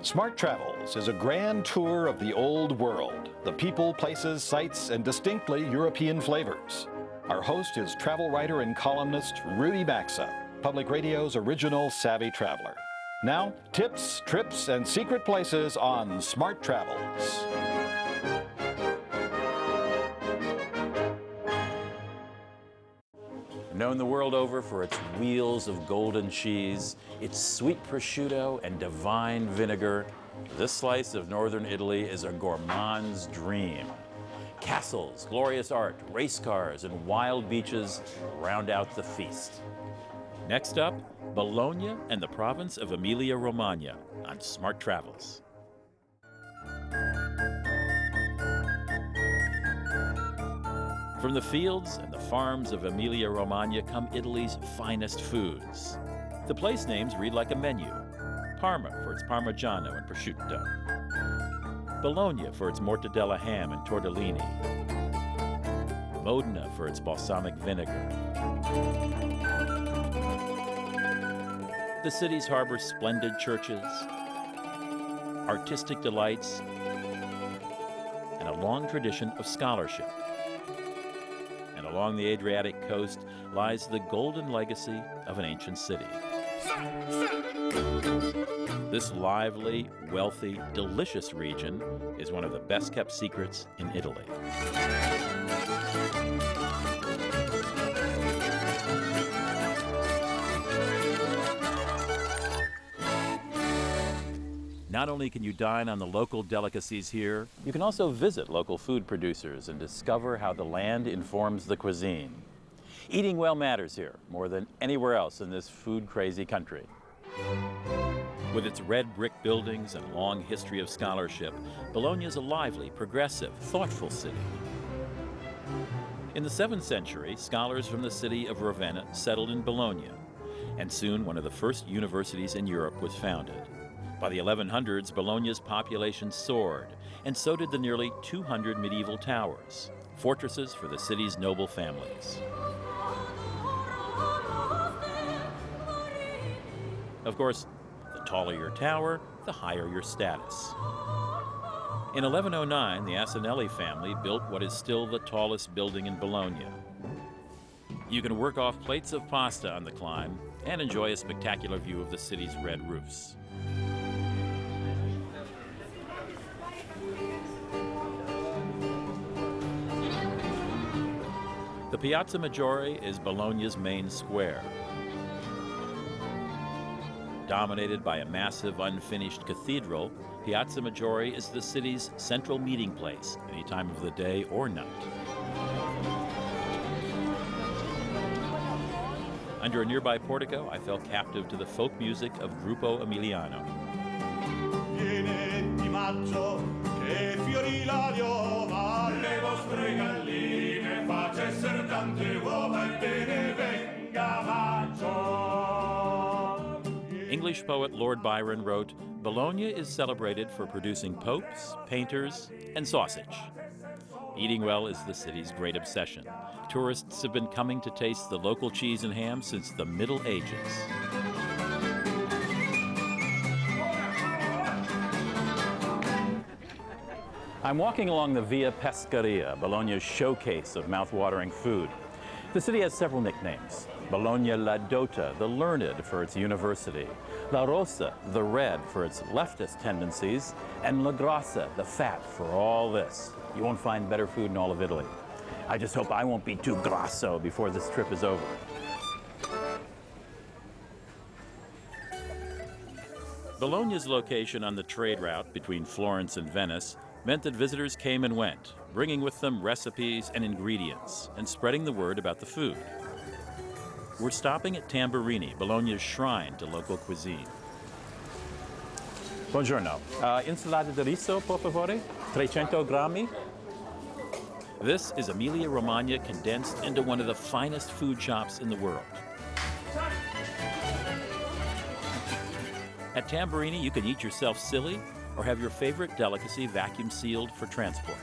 Smart Travels is a grand tour of the old world, the people, places, sights, and distinctly European flavors. Our host is travel writer and columnist Rudy Maxa, Public Radio's original savvy traveler. Now, tips, trips, and secret places on Smart Travels. Known the world over for its wheels of golden cheese, its sweet prosciutto and divine vinegar, this slice of northern Italy is a gourmand's dream. Castles, glorious art, race cars, and wild beaches round out the feast. Next up, Bologna and the province of Emilia-Romagna on Smart Travels. From the fields and the farms of Emilia-Romagna come Italy's finest foods. The place names read like a menu. Parma for its Parmigiano and prosciutto. Bologna for its mortadella ham and tortellini. Modena for its balsamic vinegar. The cities harbor splendid churches, artistic delights, and a long tradition of scholarship. And along the Adriatic coast lies the golden legacy of an ancient city. This lively, wealthy, delicious region is one of the best-kept secrets in Italy. Not only can you dine on the local delicacies here, you can also visit local food producers and discover how the land informs the cuisine. Eating well matters here more than anywhere else in this food-crazy country. With its red brick buildings and long history of scholarship, Bologna is a lively, progressive, thoughtful city. In the 7th century, scholars from the city of Ravenna settled in Bologna, and soon one of the first universities in Europe was founded. By the 1100s, Bologna's population soared, and so did the nearly 200 medieval towers, fortresses for the city's noble families. Of course, the taller your tower, the higher your status. In 1109, the Asinelli family built what is still the tallest building in Bologna. You can work off plates of pasta on the climb and enjoy a spectacular view of the city's red roofs. The Piazza Maggiore is Bologna's main square. Dominated by a massive unfinished cathedral, Piazza Maggiore is the city's central meeting place any time of the day or night. Under a nearby portico, I fell captive to the folk music of Gruppo Emiliano. English poet Lord Byron wrote, "Bologna is celebrated for producing popes, painters, and sausage." Eating well is the city's great obsession. Tourists have been coming to taste the local cheese and ham since the Middle Ages. I'm walking along the Via Pescaria, Bologna's showcase of mouth-watering food. The city has several nicknames. Bologna la Dota, the learned, for its university. La Rosa, the red, for its leftist tendencies. And La Grassa, the fat, for all this. You won't find better food in all of Italy. I just hope I won't be too grasso before this trip is over. Bologna's location on the trade route between Florence and Venice meant that visitors came and went, bringing with them recipes and ingredients, and spreading the word about the food. We're stopping at Tamburini, Bologna's shrine to local cuisine. Buongiorno. Insalata di riso, per favore? 300 grammi? This is Emilia-Romagna condensed into one of the finest food shops in the world. At Tamburini, you can eat yourself silly or have your favorite delicacy vacuum sealed for transport.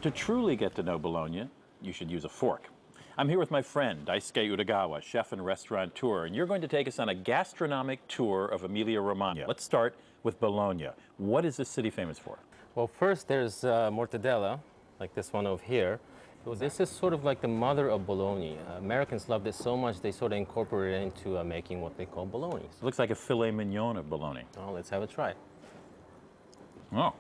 To truly get to know Bologna, you should use a fork. I'm here with my friend, Daisuke Utagawa, chef and restaurateur, and you're going to take us on a gastronomic tour of Emilia-Romagna. Let's start with Bologna. What is this city famous for? Well, first there's mortadella, like this one over here. This is sort of like the mother of bologna. Americans loved it so much they sort of incorporated it into making what they call bolognese. It looks like a filet mignon of bologna. Oh, let's have a try. Oh.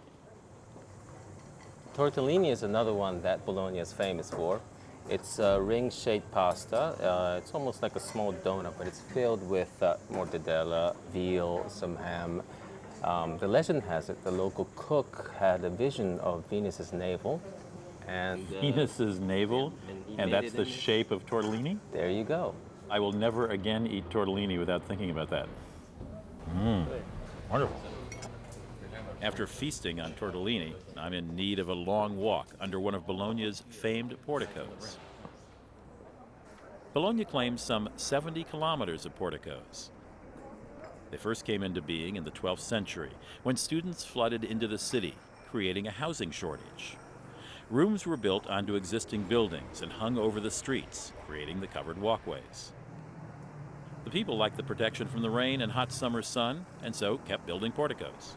Tortellini is another one that Bologna is famous for. It's a ring-shaped pasta. It's almost like a small donut, but it's filled with mortadella, veal, some ham. The legend has it the local cook had a vision of Venus's navel. And Venus's navel? And that's the shape of tortellini? There you go. I will never again eat tortellini without thinking about that. Wonderful. After feasting on tortellini, I'm in need of a long walk under one of Bologna's famed porticos. Bologna claims some 70 kilometers of porticos. They first came into being in the 12th century when students flooded into the city, creating a housing shortage. Rooms were built onto existing buildings and hung over the streets, creating the covered walkways. The people liked the protection from the rain and hot summer sun, and so kept building porticos.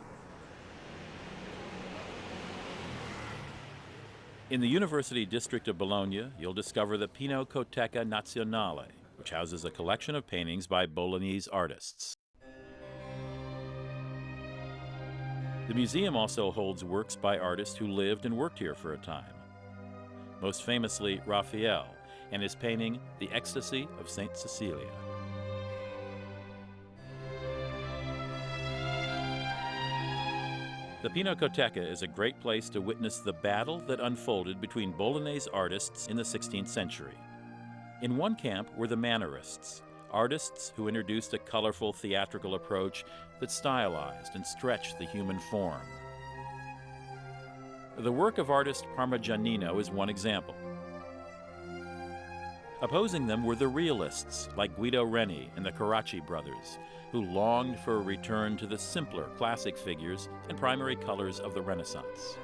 In the University District of Bologna, you'll discover the Pinacoteca Nazionale, which houses a collection of paintings by Bolognese artists. The museum also holds works by artists who lived and worked here for a time. Most famously, Raphael and his painting, The Ecstasy of St. Cecilia. The Pinacoteca is a great place to witness the battle that unfolded between Bolognese artists in the 16th century. In one camp were the Mannerists, artists who introduced a colorful theatrical approach that stylized and stretched the human form. The work of artist Parmigianino is one example. Opposing them were the realists like Guido Reni and the Carracci brothers, who longed for a return to the simpler classic figures and primary colors of the Renaissance.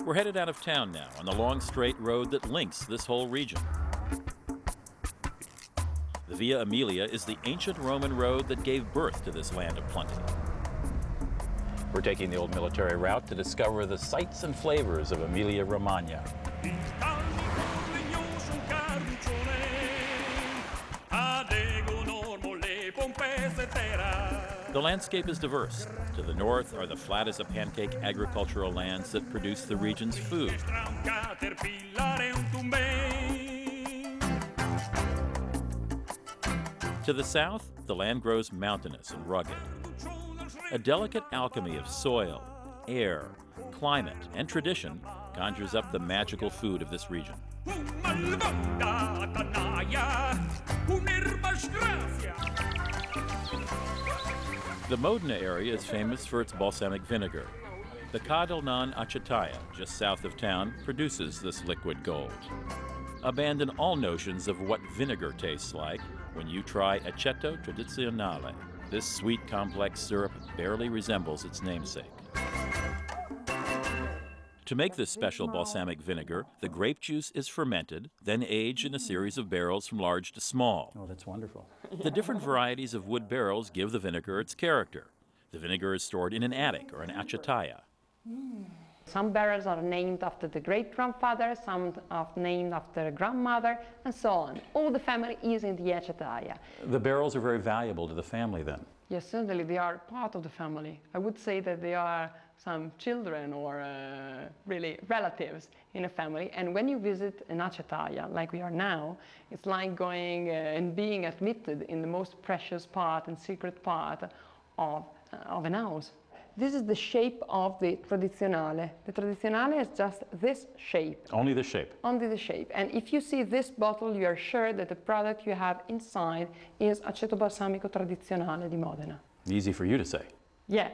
We're headed out of town now on the long straight road that links this whole region. The Via Aemilia is the ancient Roman road that gave birth to this land of plenty. We're taking the old military route to discover the sights and flavors of Emilia-Romagna. The landscape is diverse. To the north are the flat as a pancake agricultural lands that produce the region's food. To the south, the land grows mountainous and rugged. A delicate alchemy of soil, air, climate, and tradition conjures up the magical food of this region. The Modena area is famous for its balsamic vinegar. The Ca del Non Acciaitaia, just south of town, produces this liquid gold. Abandon all notions of what vinegar tastes like when you try Aceto Tradizionale. This sweet, complex syrup barely resembles its namesake. To make this special balsamic vinegar, the grape juice is fermented, then aged in a series of barrels from large to small. Oh, that's wonderful. The different varieties of wood barrels give the vinegar its character. The vinegar is stored in an attic or an acciaitaia. Some barrels are named after the great-grandfather, some are named after a grandmother, and so on. All the family is in the acciaitaia. The barrels are very valuable to the family then. Yes, certainly they are part of the family. I would say that they are some children or really relatives in a family. And when you visit an acciaitaia, like we are now, it's like going and being admitted in the most precious part and secret part of an house. This is the shape of the tradizionale. The tradizionale is just this shape. Only the shape? Only the shape. And if you see this bottle, you are sure that the product you have inside is aceto balsamico tradizionale di Modena. Easy for you to say. Yeah.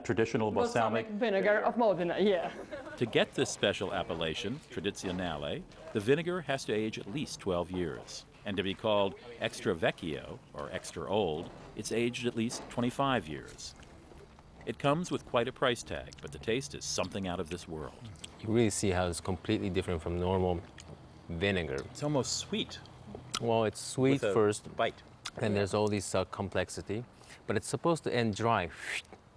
Traditional balsamic vinegar of Modena, yeah. To get this special appellation, tradizionale, the vinegar has to age at least 12 years. And to be called extra vecchio, or extra old, it's aged at least 25 years. It comes with quite a price tag, but the taste is something out of this world. You really see how it's completely different from normal vinegar. It's almost sweet. Well, it's sweet with a first, bite. and there's all this complexity, but it's supposed to end dry,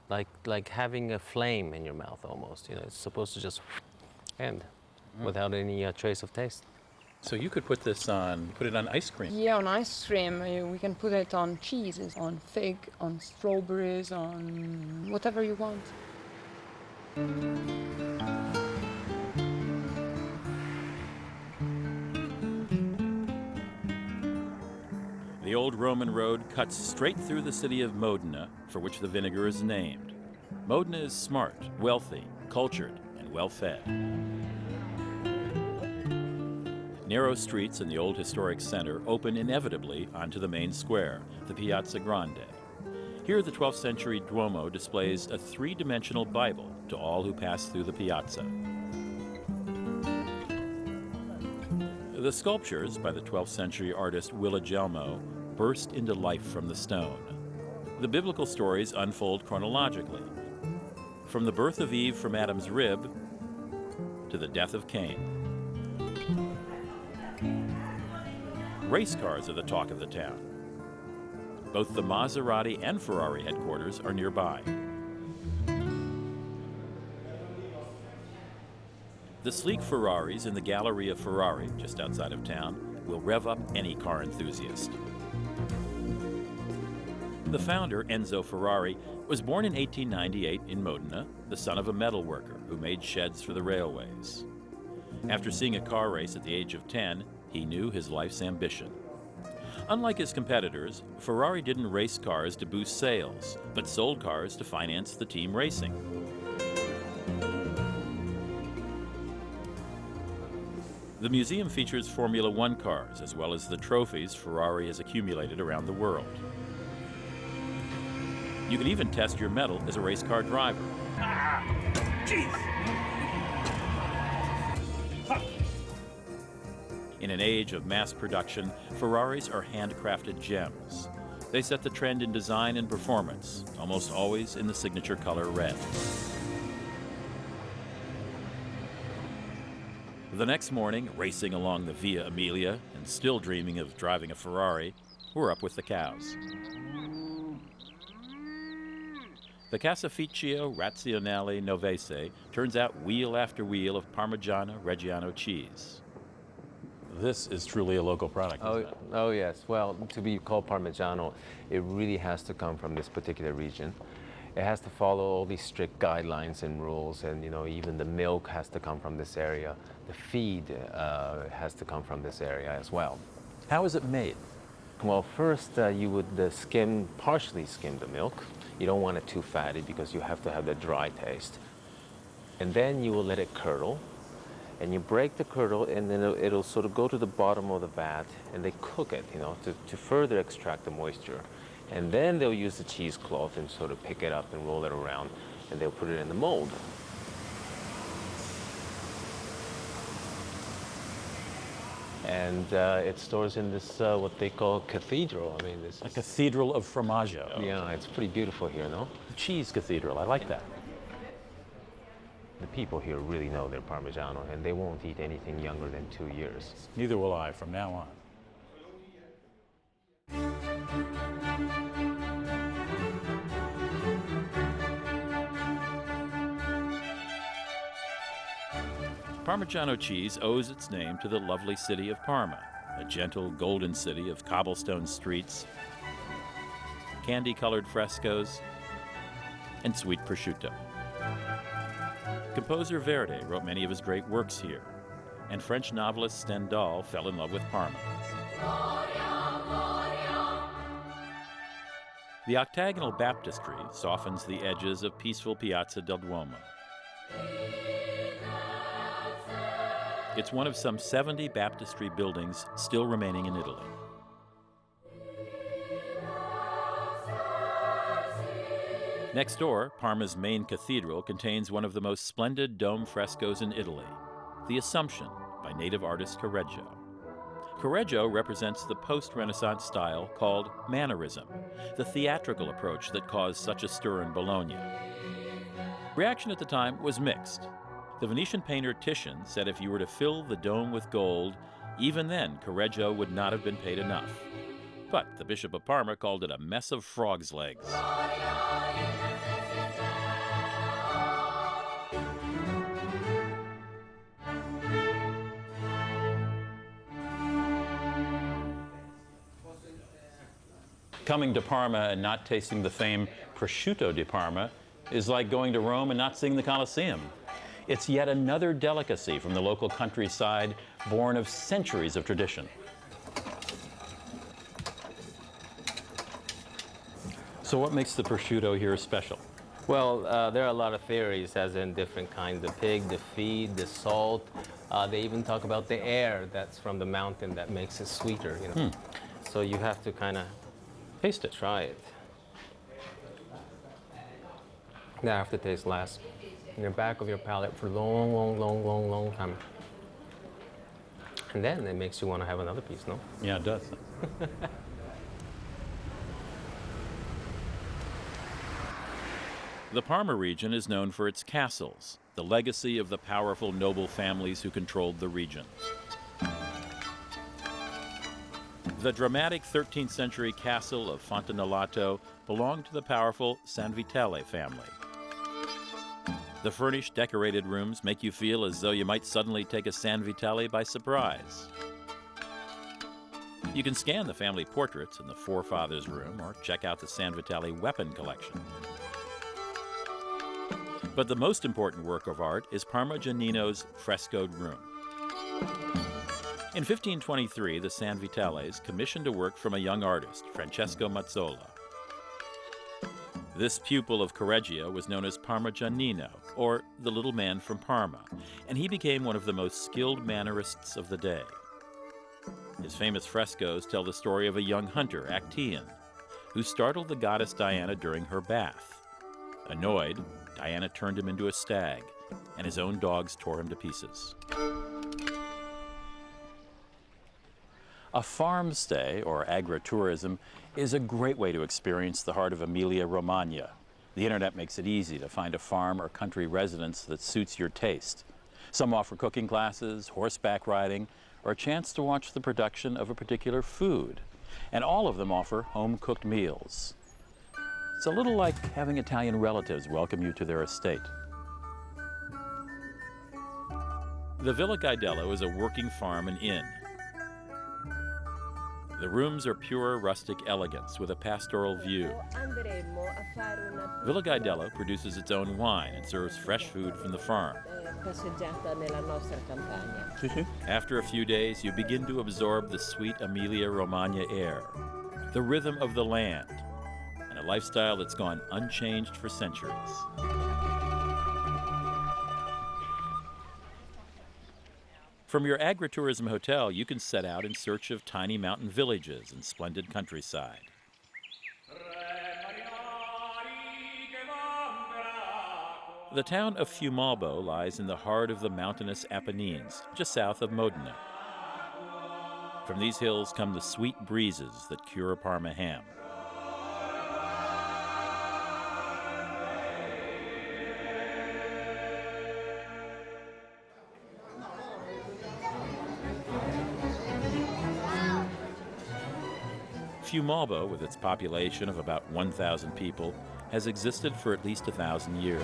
like having a flame in your mouth almost. You know, it's supposed to just end without any trace of taste. So you could put it on ice cream. Yeah, on ice cream, we can put it on cheeses, on fig, on strawberries, on whatever you want. The old Roman road cuts straight through the city of Modena, for which the vinegar is named. Modena is smart, wealthy, cultured, and well-fed. Narrow streets in the old historic center open inevitably onto the main square, the Piazza Grande. Here, the 12th century Duomo displays a three-dimensional Bible to all who pass through the piazza. The sculptures by the 12th century artist Willigelmo burst into life from the stone. The biblical stories unfold chronologically, from the birth of Eve from Adam's rib to the death of Cain. Race cars are the talk of the town. Both the Maserati and Ferrari headquarters are nearby. The sleek Ferraris in the Galleria Ferrari, just outside of town, will rev up any car enthusiast. The founder, Enzo Ferrari, was born in 1898 in Modena, the son of a metal worker who made sheds for the railways. After seeing a car race at the age of 10, he knew his life's ambition. Unlike his competitors, Ferrari didn't race cars to boost sales, but sold cars to finance the team racing. The museum features Formula One cars, as well as the trophies Ferrari has accumulated around the world. You can even test your mettle as a race car driver. In an age of mass production, Ferraris are handcrafted gems. They set the trend in design and performance, almost always in the signature color red. The next morning, racing along the Via Emilia and still dreaming of driving a Ferrari, we're up with the cows. The Caseificio Razionale Novese turns out wheel after wheel of Parmigiano Reggiano cheese. This is truly a local product, isn't it? Oh yes. Well, to be called Parmigiano, it really has to come from this particular region. It has to follow all these strict guidelines and rules, and even the milk has to come from this area. The feed has to come from this area as well. How is it made? Well, first you would partially skim the milk. You don't want it too fatty because you have to have the dry taste. And then you will let it curdle. And you break the curdle, and then it'll sort of go to the bottom of the vat, and they cook it, to further extract the moisture. And then they'll use the cheesecloth and sort of pick it up and roll it around, and they'll put it in the mold. And it stores in this, what they call cathedral. I mean, this A cathedral of formaggio. Yeah, it's pretty beautiful here, no? Cheese cathedral, I like that. The people here really know their Parmigiano, and they won't eat anything younger than 2 years. Neither will I from now on. Parmigiano cheese owes its name to the lovely city of Parma, a gentle golden city of cobblestone streets, candy-colored frescoes, and sweet prosciutto. Composer Verdi wrote many of his great works here, and French novelist Stendhal fell in love with Parma. The octagonal baptistry softens the edges of peaceful Piazza del Duomo. It's one of some 70 baptistry buildings still remaining in Italy. Next door, Parma's main cathedral contains one of the most splendid dome frescoes in Italy, the Assumption by native artist Correggio. Correggio represents the post-Renaissance style called mannerism, the theatrical approach that caused such a stir in Bologna. Reaction at the time was mixed. The Venetian painter Titian said if you were to fill the dome with gold, even then Correggio would not have been paid enough. But the Bishop of Parma called it a mess of frog's legs. Coming to Parma and not tasting the famed prosciutto di Parma is like going to Rome and not seeing the Colosseum. It's yet another delicacy from the local countryside, born of centuries of tradition. So what makes the prosciutto here special? Well, there are a lot of theories, as in different kinds of pig, the feed, the salt. They even talk about the air that's from the mountain that makes it sweeter, you know. So you have to kind of Taste it. try it. The aftertaste lasts in the back of your palate for a long time. And then it makes you want to have another piece, no? Yeah, it does. The Parma region is known for its castles, the legacy of the powerful noble families who controlled the region. The dramatic 13th century castle of Fontanelato belonged to the powerful San Vitale family. The furnished, decorated rooms make you feel as though you might suddenly take a San Vitale by surprise. You can scan the family portraits in the forefathers' room or check out the San Vitale weapon collection. But the most important work of art is Parmigianino's frescoed room. In 1523, the San Vitales commissioned a work from a young artist, Francesco Mazzola. This pupil of Correggio was known as Parmigianino, or the little man from Parma, and he became one of the most skilled mannerists of the day. His famous frescoes tell the story of a young hunter, Actaeon, who startled the goddess Diana during her bath. Annoyed, Diana turned him into a stag, and his own dogs tore him to pieces. A farm stay, or agritourism, is a great way to experience the heart of Emilia-Romagna. The internet makes it easy to find a farm or country residence that suits your taste. Some offer cooking classes, horseback riding, or a chance to watch the production of a particular food. And all of them offer home-cooked meals. It's a little like having Italian relatives welcome you to their estate. The Villa Gaidello is a working farm and inn. The rooms are pure rustic elegance with a pastoral view. Villa Gaidello produces its own wine and serves fresh food from the farm. After a few days, you begin to absorb the sweet Emilia-Romagna air, the rhythm of the land, and a lifestyle that's gone unchanged for centuries. From your agritourism hotel, you can set out in search of tiny mountain villages and splendid countryside. The town of Fiumalbo lies in the heart of the mountainous Apennines, just south of Modena. From these hills come the sweet breezes that cure Parma ham. Fiumalbo, with its population of about 1,000 people, has existed for at least 1,000 years.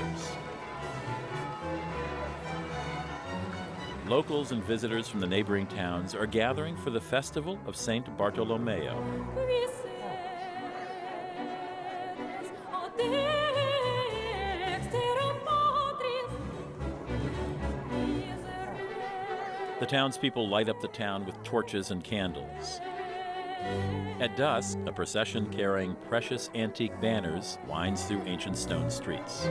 Locals and visitors from the neighboring towns are gathering for the festival of Saint Bartolomeo. The townspeople light up the town with torches and candles. At dusk, a procession carrying precious antique banners winds through ancient stone streets.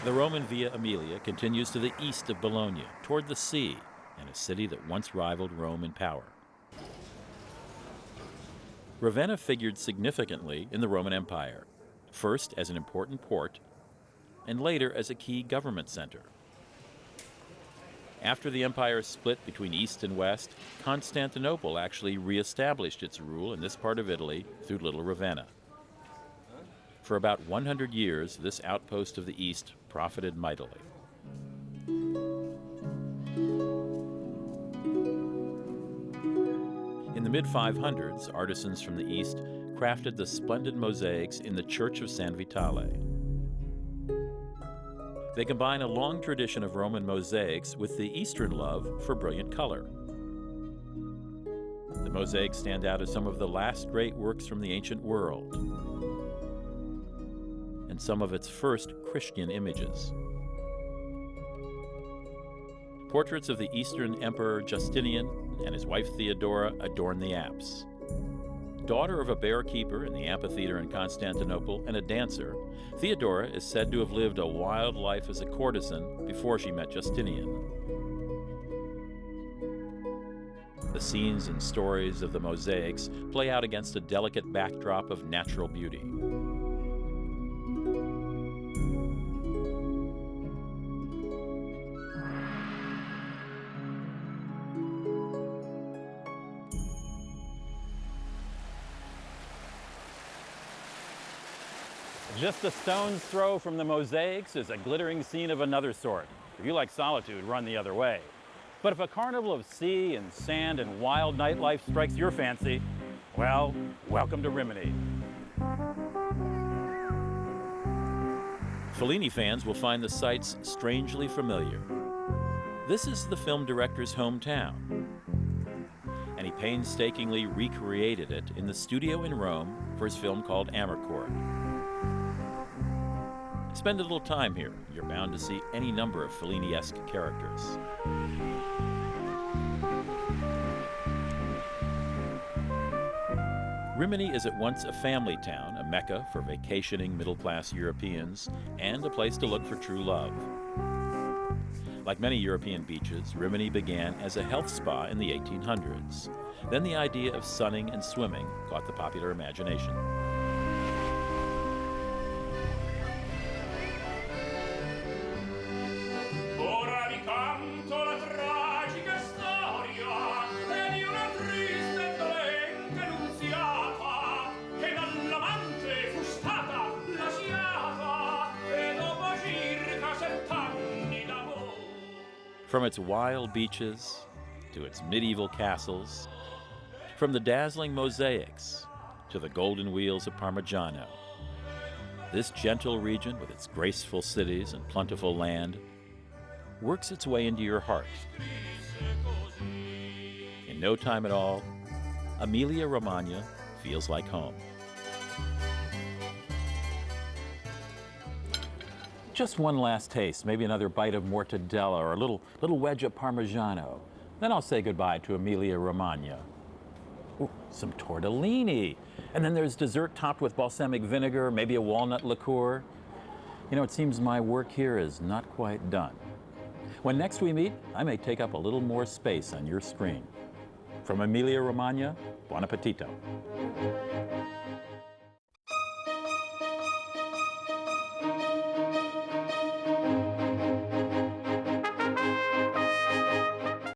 The Roman Via Aemilia continues to the east of Bologna, toward the sea, and a city that once rivaled Rome in power. Ravenna figured significantly in the Roman Empire, first as an important port, and later as a key government center. After the empire split between East and West, Constantinople actually reestablished its rule in this part of Italy through Little Ravenna. For about 100 years, this outpost of the East profited mightily. In the mid-500s, artisans from the East crafted the splendid mosaics in the Church of San Vitale. They combine a long tradition of Roman mosaics with the Eastern love for brilliant color. The mosaics stand out as some of the last great works from the ancient world and some of its first Christian images. Portraits of the Eastern Emperor Justinian and his wife Theodora adorn the apse. Daughter of a bear keeper in the amphitheater in Constantinople and a dancer, Theodora is said to have lived a wild life as a courtesan before she met Justinian. The scenes and stories of the mosaics play out against a delicate backdrop of natural beauty. Just a stone's throw from the mosaics is a glittering scene of another sort. If you like solitude, run the other way. But if a carnival of sea and sand and wild nightlife strikes your fancy, well, welcome to Rimini. Fellini fans will find the sights strangely familiar. This is the film director's hometown, and he painstakingly recreated it in the studio in Rome for his film called Amarcord. Spend a little time here. You're bound to see any number of Fellini-esque characters. Rimini is at once a family town, a mecca for vacationing middle-class Europeans, and a place to look for true love. Like many European beaches, Rimini began as a health spa in the 1800s. Then the idea of sunning and swimming caught the popular imagination. From its wild beaches to its medieval castles, from the dazzling mosaics to the golden wheels of Parmigiano, this gentle region with its graceful cities and plentiful land works its way into your heart. In no time at all, Emilia-Romagna feels like home. Just one last taste, maybe another bite of mortadella or a little wedge of Parmigiano. Then I'll say goodbye to Emilia-Romagna. Ooh, some tortellini. And then there's dessert topped with balsamic vinegar, maybe a walnut liqueur. You know, it seems my work here is not quite done. When next we meet, I may take up a little more space on your screen. From Emilia-Romagna, buon appetito.